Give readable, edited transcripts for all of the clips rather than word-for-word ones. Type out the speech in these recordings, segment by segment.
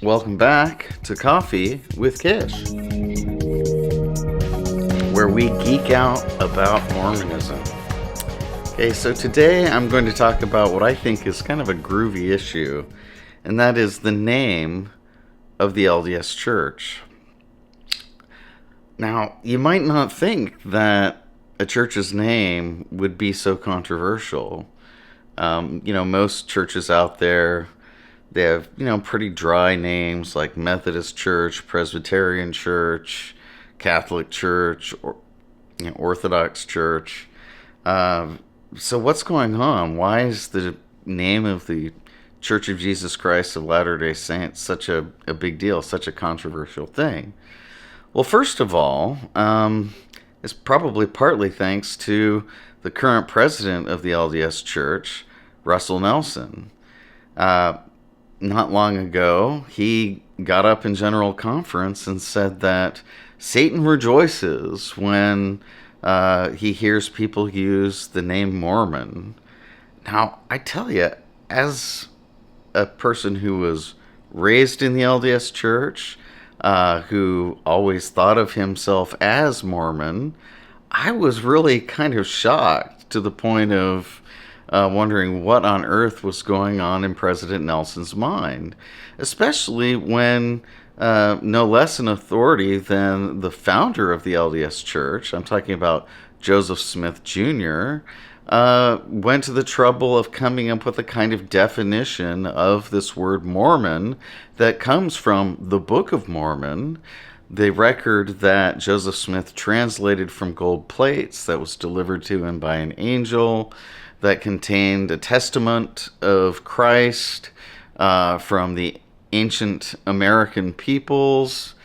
Welcome back to Coffee with Kish, where we geek out about Mormonism. Okay, so today I'm going to talk about what I think is kind of a groovy issue, and that is the name of the LDS Church. Now, you might not think that a church's name would be so controversial. Most churches out there, they have, pretty dry names like Methodist Church, Presbyterian Church, Catholic Church, or Orthodox Church. So what's going on? Why is the name of the Church of Jesus Christ of Latter-day Saints such a big deal, such a controversial thing? Well, first of all, it's probably partly thanks to the current president of the LDS Church, Russell Nelson. Not long ago, he got up in General Conference and said that Satan rejoices when he hears people use the name Mormon. Now, I tell you, as a person who was raised in the LDS Church, who always thought of himself as Mormon, I was really kind of shocked to the point of wondering what on earth was going on in President Nelson's mind, especially when no less an authority than the founder of the LDS Church, I'm talking about Joseph Smith Jr., went to the trouble of coming up with a kind of definition of this word Mormon that comes from the Book of Mormon, the record that Joseph Smith translated from gold plates that was delivered to him by an angel, that contained a testament of Christ from the ancient American peoples,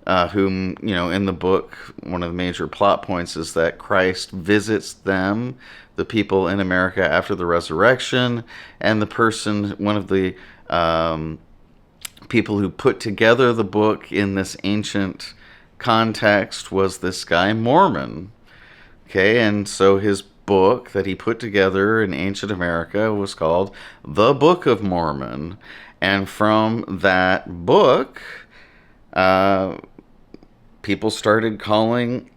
whom, in the book, one of the major plot points is that Christ visits them, the people in America, after the resurrection, and one of the people who put together the book in this ancient context was this guy Mormon. Okay, and so his book that he put together in ancient America was called The Book of Mormon. And from that book, people started calling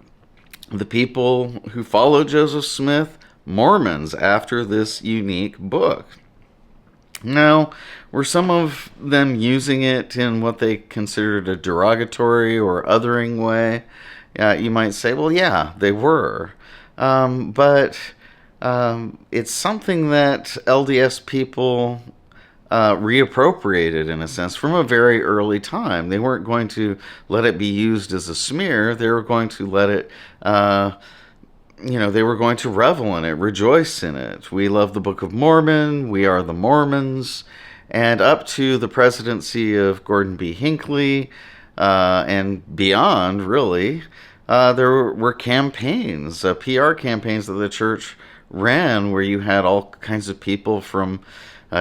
the people who followed Joseph Smith Mormons after this unique book. Now, were some of them using it in what they considered a derogatory or othering way? You might say, well, yeah, they were. But it's something that LDS people reappropriated, in a sense, from a very early time. They weren't going to let it be used as a smear. They were going to let it, they were going to revel in it, rejoice in it. We love the Book of Mormon. We are the Mormons. And up to the presidency of Gordon B. Hinckley and beyond, really, there were campaigns, PR campaigns that the church ran, where you had all kinds of people from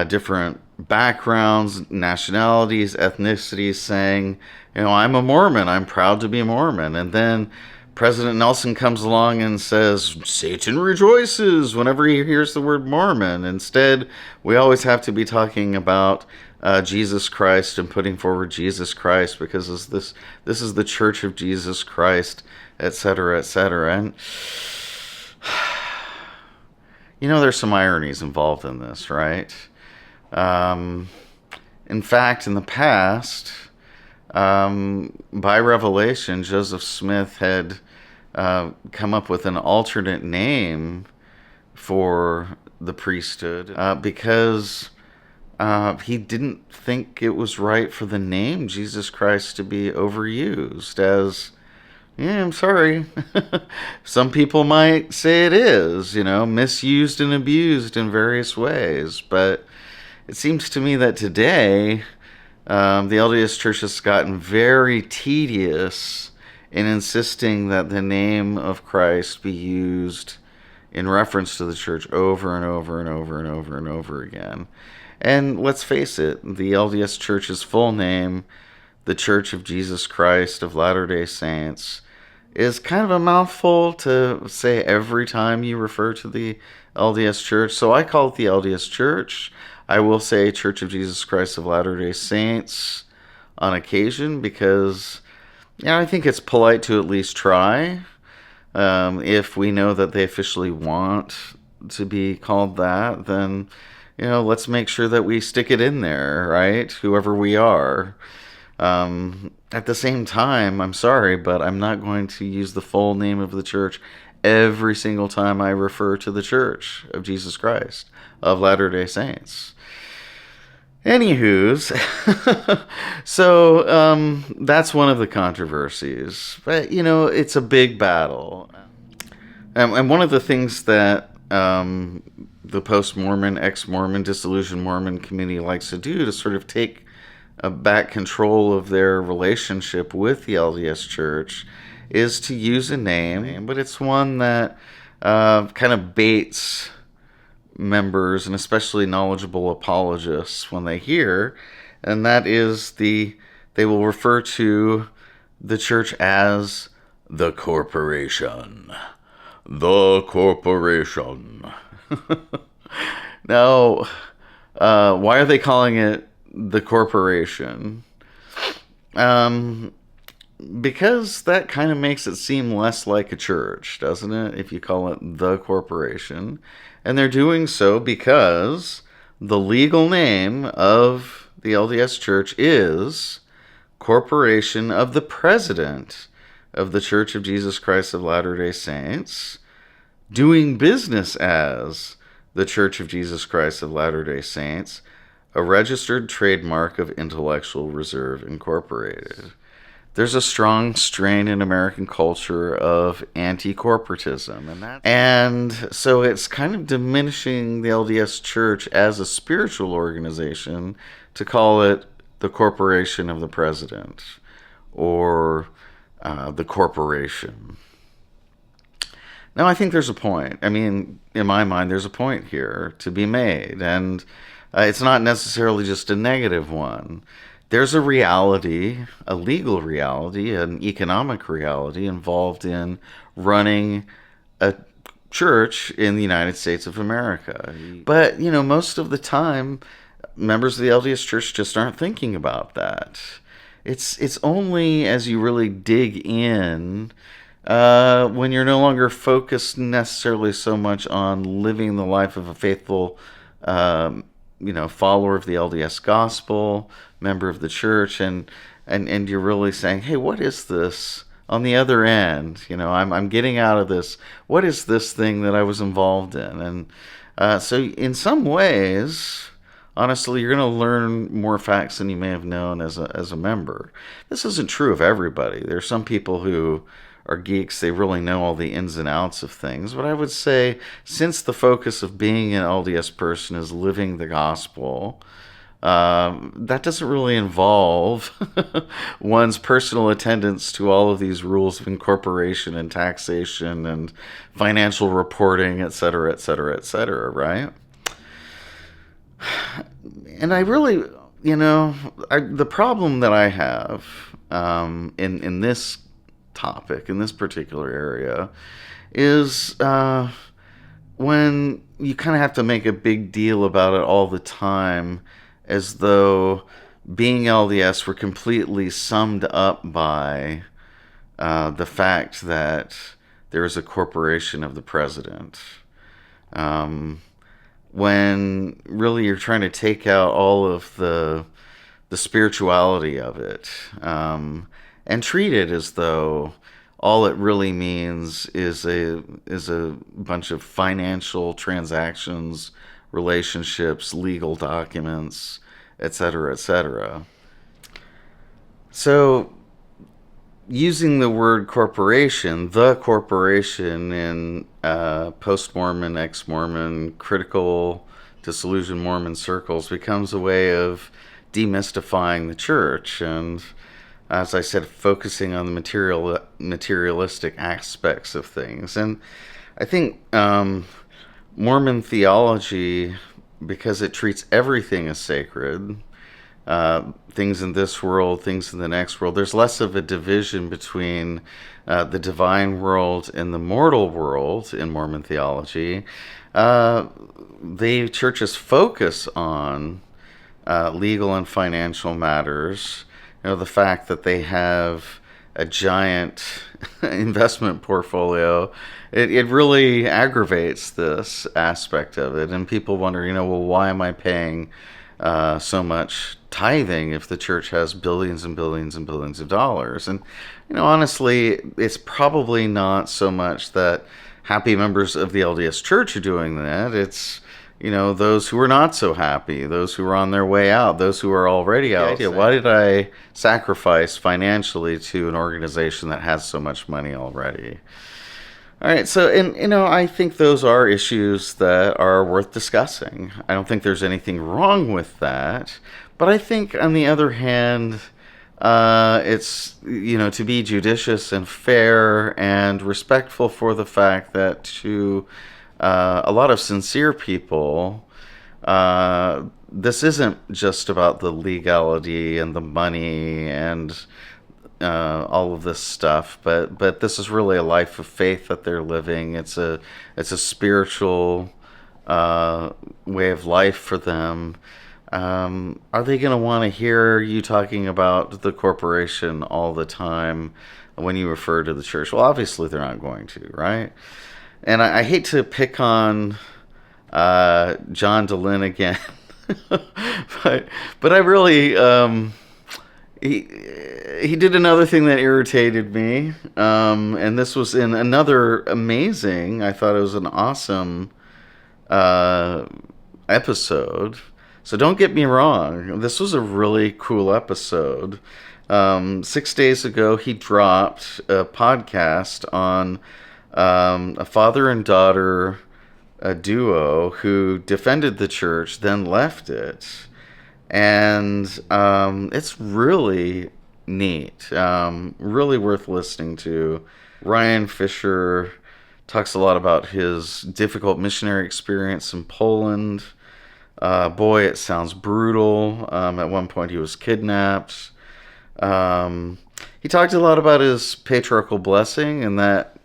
different backgrounds, nationalities, ethnicities saying, I'm a Mormon, I'm proud to be a Mormon. And then President Nelson comes along and says, Satan rejoices whenever he hears the word Mormon. Instead, we always have to be talking about Jesus Christ and putting forward Jesus Christ, because this is the Church of Jesus Christ, etc., etc. And there's some ironies involved in this, right? In fact, in the past, by revelation, Joseph Smith had come up with an alternate name for the priesthood because he didn't think it was right for the name Jesus Christ to be overused as, I'm sorry, some people might say it is, misused and abused in various ways. But it seems to me that today, the LDS Church has gotten very tedious in insisting that the name of Christ be used in reference to the church over and over and over and over and over again. And let's face it, the LDS Church's full name, the Church of Jesus Christ of Latter-day Saints, is kind of a mouthful to say every time you refer to the LDS Church. So I call it the LDS Church. I will say Church of Jesus Christ of Latter-day Saints on occasion because, I think it's polite to at least try. If we know that they officially want to be called that, then, let's make sure that we stick it in there, right? Whoever we are. At the same time, I'm sorry, but I'm not going to use the full name of the church every single time I refer to the Church of Jesus Christ of Latter-day Saints. Anywho's, so that's one of the controversies. But, it's a big battle. And one of the things that the post-Mormon, ex-Mormon, disillusioned Mormon community likes to do to sort of take back control of their relationship with the LDS Church is to use a name, but it's one that kind of baits members and especially knowledgeable apologists when they hear, and that is they will refer to the church as the corporation. The corporation. Now, why are they calling it the corporation? Because that kind of makes it seem less like a church, doesn't it? If you call it the corporation. And they're doing so because the legal name of the LDS Church is Corporation of the President of the Church of Jesus Christ of Latter-day Saints, doing business as the Church of Jesus Christ of Latter-day Saints, a registered trademark of Intellectual Reserve Incorporated. There's a strong strain in American culture of anti-corporatism. And so it's kind of diminishing the LDS Church as a spiritual organization to call it the Corporation of the President or the Corporation. Now, I think there's a point. I mean, in my mind, there's a point here to be made. And it's not necessarily just a negative one. There's a reality, a legal reality, an economic reality involved in running a church in the United States of America. But, most of the time, members of the LDS Church just aren't thinking about that. It's only as you really dig in when you're no longer focused necessarily so much on living the life of a faithful follower of the LDS gospel, member of the church, and you're really saying, hey, what is this on the other end? I'm getting out of this. What is this thing that I was involved in? And so in some ways, honestly, you're going to learn more facts than you may have known as a member. This isn't true of everybody. There are some people who are geeks. They really know all the ins and outs of things. But I would say, since the focus of being an LDS person is living the gospel, that doesn't really involve one's personal attendance to all of these rules of incorporation and taxation and financial reporting, et cetera, et cetera, et cetera, right? And I really, the problem that I have in this topic, in this particular area, is when you kind of have to make a big deal about it all the time, as though being LDS were completely summed up by the fact that there is a corporation of the president. When really you're trying to take out all of the spirituality of it, and treat it as though all it really means is a bunch of financial transactions, relationships, legal documents, etc., etc. So, using the word corporation, the corporation, in post-Mormon, ex-Mormon, critical, disillusioned Mormon circles becomes a way of demystifying the church and, as I said, focusing on the materialistic aspects of things. And I think Mormon theology, because it treats everything as sacred, things in this world, things in the next world, there's less of a division between the divine world and the mortal world in Mormon theology. The church's focus on legal and financial matters The fact that they have a giant investment portfolio, it really aggravates this aspect of it. And people wonder, well, why am I paying so much tithing if the church has billions and billions and billions of dollars? And, honestly, it's probably not so much that happy members of the LDS Church are doing that. It's, those who are not so happy, those who are on their way out, those who are already out. Why did I sacrifice financially to an organization that has so much money already? All right, so, and, I think those are issues that are worth discussing. I don't think there's anything wrong with that. But I think, on the other hand, it's, to be judicious and fair and respectful for the fact that to a lot of sincere people, this isn't just about the legality and the money and all of this stuff, but this is really a life of faith that they're living. It's a spiritual way of life for them. Are they going to want to hear you talking about the corporation all the time when you refer to the church? Well, obviously they're not going to, right? And I hate to pick on John DeLynn again, but I really he did another thing that irritated me, and this was in another amazing. I thought it was an awesome episode. So don't get me wrong. This was a really cool episode. 6 days ago, he dropped a podcast on a father and daughter, a duo who defended the church, then left it. And it's really neat, really worth listening to. Ryan Fisher talks a lot about his difficult missionary experience in Poland. Boy, it sounds brutal. At one point, he was kidnapped. He talked a lot about his patriarchal blessing, and that,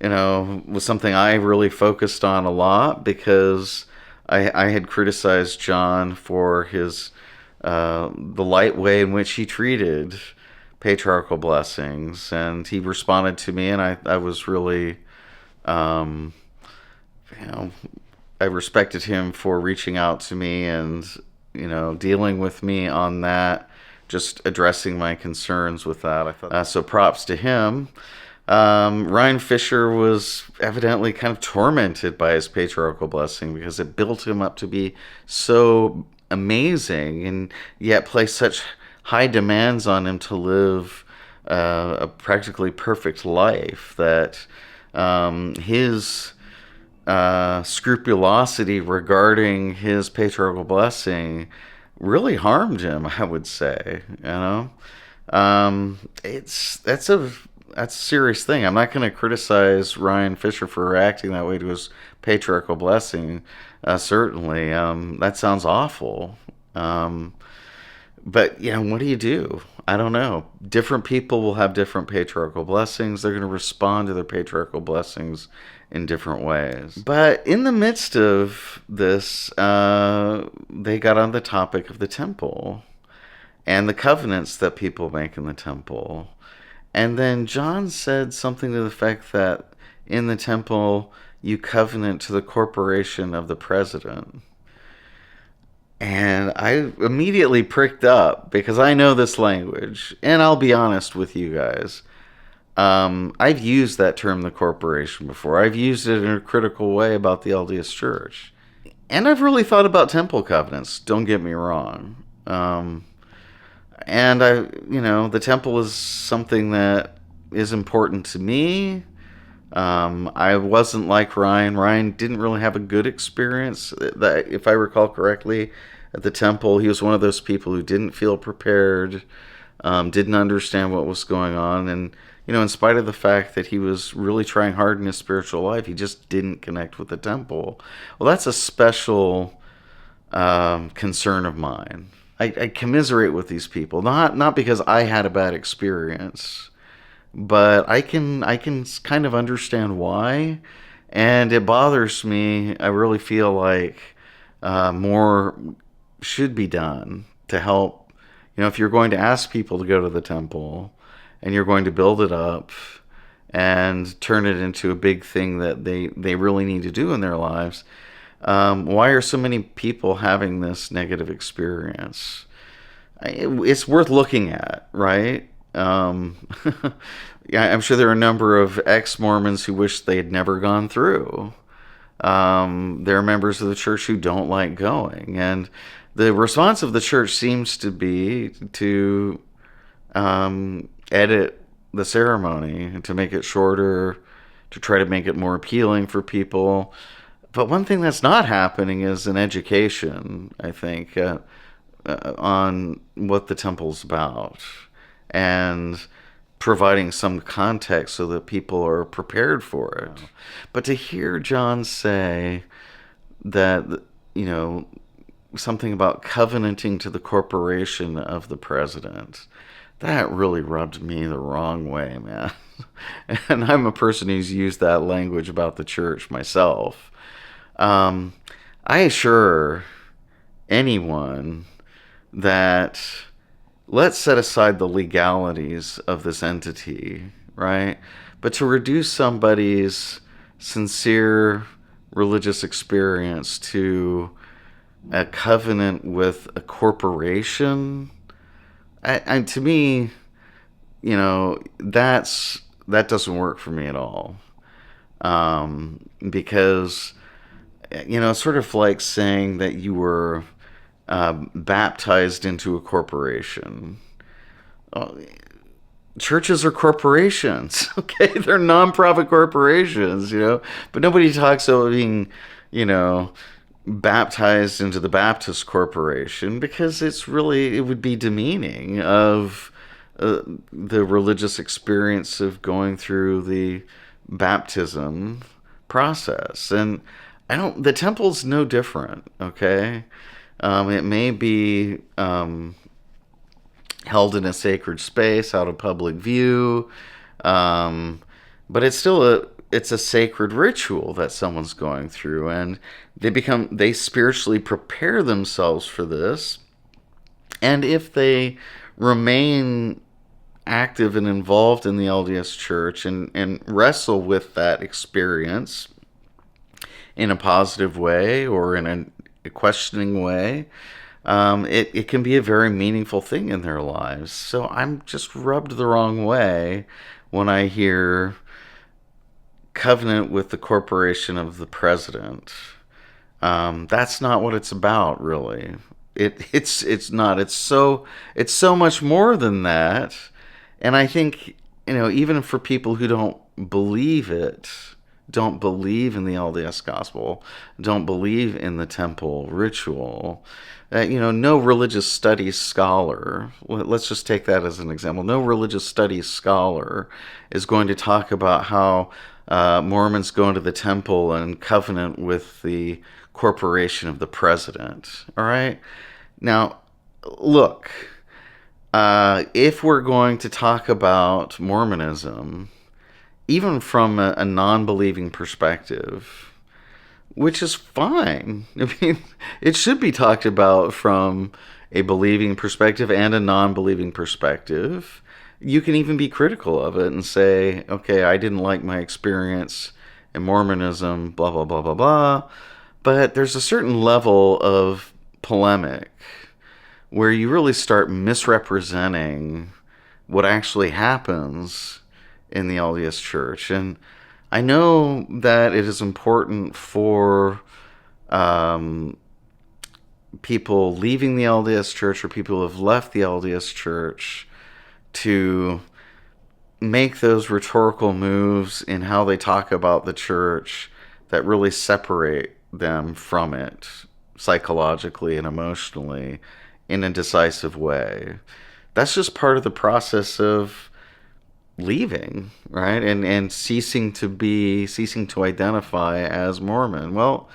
was something I really focused on a lot because I had criticized John for his the light way in which he treated patriarchal blessings, and he responded to me, and I was really, I respected him for reaching out to me and, dealing with me on that, just addressing my concerns with that. I thought so. Props to him. Ryan Fisher was evidently kind of tormented by his patriarchal blessing because it built him up to be so amazing and yet placed such high demands on him to live a practically perfect life that his scrupulosity regarding his patriarchal blessing really harmed him, I would say. That's a serious thing. I'm not going to criticize Ryan Fisher for reacting that way to his patriarchal blessing. Certainly, that sounds awful. But, what do you do? I don't know. Different people will have different patriarchal blessings. They're going to respond to their patriarchal blessings in different ways. But in the midst of this, they got on the topic of the temple and the covenants that people make in the temple. And then John said something to the effect that in the temple, you covenant to the corporation of the president. And I immediately pricked up because I know this language. And I'll be honest with you guys. I've used that term, the corporation, before. I've used it in a critical way about the LDS Church. And I've really thought about temple covenants, don't get me wrong. And the temple is something that is important to me. I wasn't like Ryan. Ryan didn't really have a good experience, that, if I recall correctly, at the temple. He was one of those people who didn't feel prepared, didn't understand what was going on. And, in spite of the fact that he was really trying hard in his spiritual life, he just didn't connect with the temple. Well, that's a special concern of mine. I commiserate with these people, not because I had a bad experience, but I can kind of understand why, and it bothers me. I really feel like more should be done to help, if you're going to ask people to go to the temple and you're going to build it up and turn it into a big thing that they really need to do in their lives, why are so many people having this negative experience? It's worth looking at, right? Yeah, I'm sure there are a number of ex-Mormons who wish they had never gone through. There are members of the church who don't like going. And the response of the church seems to be to edit the ceremony, to make it shorter, to try to make it more appealing for people. But one thing that's not happening is an education, I think, on what the temple's about, and providing some context so that people are prepared for it. But to hear John say that, something about covenanting to the corporation of the president, that really rubbed me the wrong way, man. And I'm a person who's used that language about the church myself. I assure anyone that, let's set aside the legalities of this entity, right? But to reduce somebody's sincere religious experience to a covenant with a corporation, and to me, that doesn't work for me at all. Because, it's sort of like saying that you were baptized into a corporation. Churches are corporations, okay? They're nonprofit corporations, but nobody talks about being, baptized into the Baptist corporation, because it would be demeaning of the religious experience of going through the baptism process. And the temple's no different, okay? It may be held in a sacred space, out of public view, but it's still it's a sacred ritual that someone's going through, and they spiritually prepare themselves for this. And if they remain active and involved in the LDS Church and wrestle with that experience in a positive way or in a questioning way, it can be a very meaningful thing in their lives. So I'm just rubbed the wrong way when I hear covenant with the corporation of the president. That's not what it's about, really. It's not. It's so much more than that. And I think, even for people who don't believe it, don't believe in the LDS gospel, don't believe in the temple ritual, no religious studies scholar, let's just take that as an example, no religious studies scholar is going to talk about how Mormons go into the temple and covenant with the corporation of the president. All right? Now, look, if we're going to talk about Mormonism, even from a non-believing perspective, which is fine. I mean, it should be talked about from a believing perspective and a non-believing perspective. You can even be critical of it and say, okay, I didn't like my experience in Mormonism, blah, blah, blah, blah, blah. But there's a certain level of polemic where you really start misrepresenting what actually happens in the LDS Church. And I know that it is important for people leaving the LDS Church or people who have left the LDS Church to make those rhetorical moves in how they talk about the church that really separate them from it psychologically and emotionally in a decisive way. That's just part of the process of leaving, right? And ceasing to identify as Mormon. Well,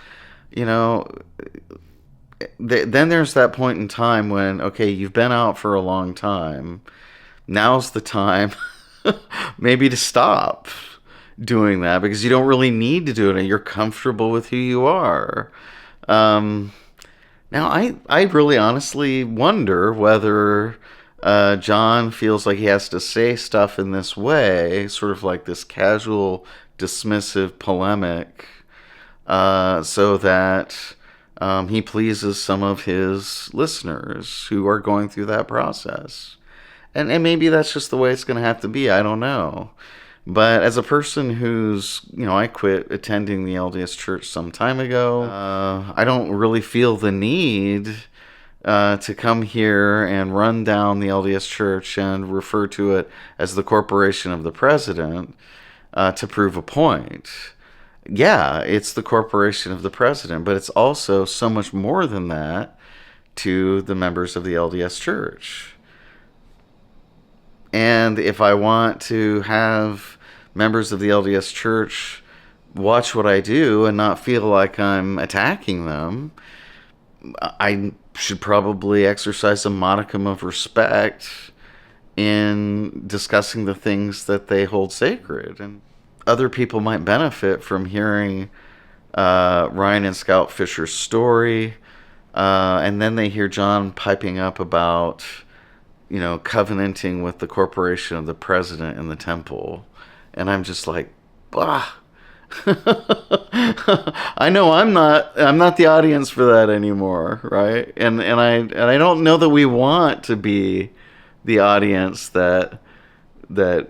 then there's that point in time when, okay, you've been out for a long time. Now's the time maybe to stop doing that, because you don't really need to do it and you're comfortable with who you are. Now, I really honestly wonder whether John feels like he has to say stuff in this way, sort of like this casual, dismissive polemic, so that he pleases some of his listeners who are going through that process. And maybe that's just the way it's going to have to be. I don't know. But as a person who's, I quit attending the LDS Church some time ago, I don't really feel the need to come here and run down the LDS Church and refer to it as the corporation of the president to prove a point. Yeah, it's the corporation of the president, but it's also so much more than that to the members of the LDS Church. And if I want to have members of the LDS Church watch what I do and not feel like I'm attacking them, I should probably exercise a modicum of respect in discussing the things that they hold sacred. And other people might benefit from hearing Ryan and Scout Fisher's story, and then they hear John piping up about covenanting with the corporation of the president in the temple. And I'm just like, bah. I know I'm not the audience for that anymore, right? And I don't know that we want to be the audience that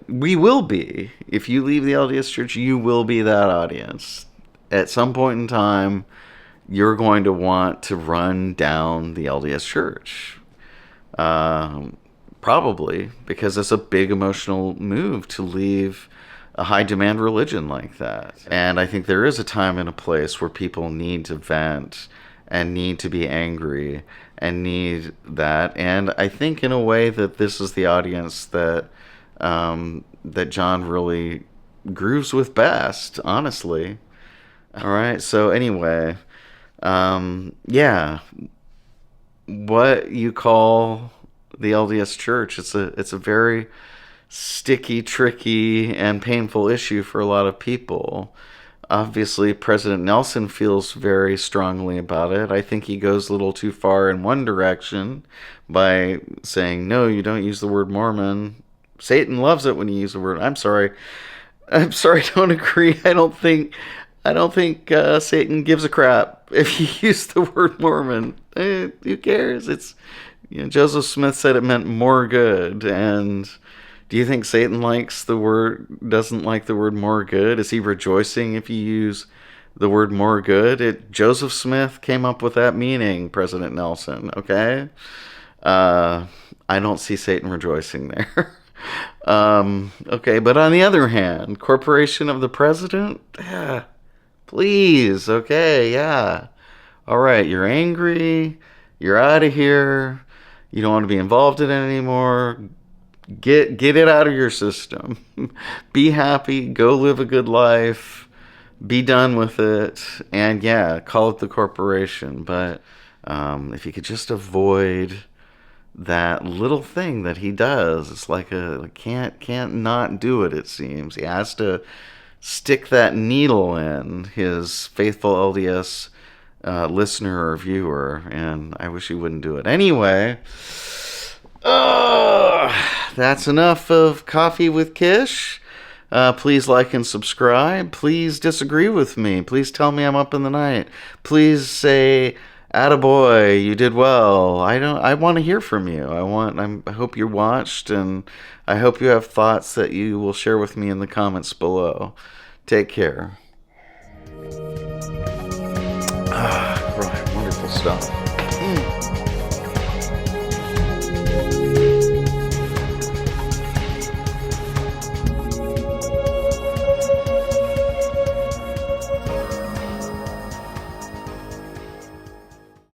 we will be. If you leave the LDS Church, you will be that audience. At some point in time, you're going to want to run down the LDS Church. Probably because it's a big emotional move to leave a high demand religion like that. And I think there is a time and a place where people need to vent and need to be angry and need that. And I think in a way that this is the audience that that John really grooves with best, honestly. All right. So anyway, yeah, what you call the LDS Church, it's a very sticky, tricky, and painful issue for a lot of people. Obviously, President Nelson feels very strongly about it. I think he goes a little too far in one direction by saying, no, you don't use the word Mormon. Satan loves it when you use the word. I'm sorry, I don't agree. I don't think Satan gives a crap if you use the word Mormon. Who cares? It's Joseph Smith said it meant more good. And do you think Satan doesn't like the word more good? Is he rejoicing if you use the word more good? Joseph Smith came up with that meaning, President Nelson, okay? I don't see Satan rejoicing there. Okay, but on the other hand, corporation of the president? Yeah, please, okay, yeah. All right, you're angry, you're out of here, you don't want to be involved in it anymore. Get it out of your system. Be happy, go live a good life, be done with it, and yeah, call it the corporation. But if you could just avoid that little thing that he does, it's like can't not do it, it seems. He has to stick that needle in his faithful LDS listener or viewer, and I wish he wouldn't do it. Anyway, that's enough of Coffee with Kish. Please like and subscribe. Please disagree with me. Please tell me I'm up in the night. Please say, attaboy, you did well. I want to hear from you. I hope you watched, and I hope you have thoughts that you will share with me in the comments below. Take care. Right, wonderful stuff.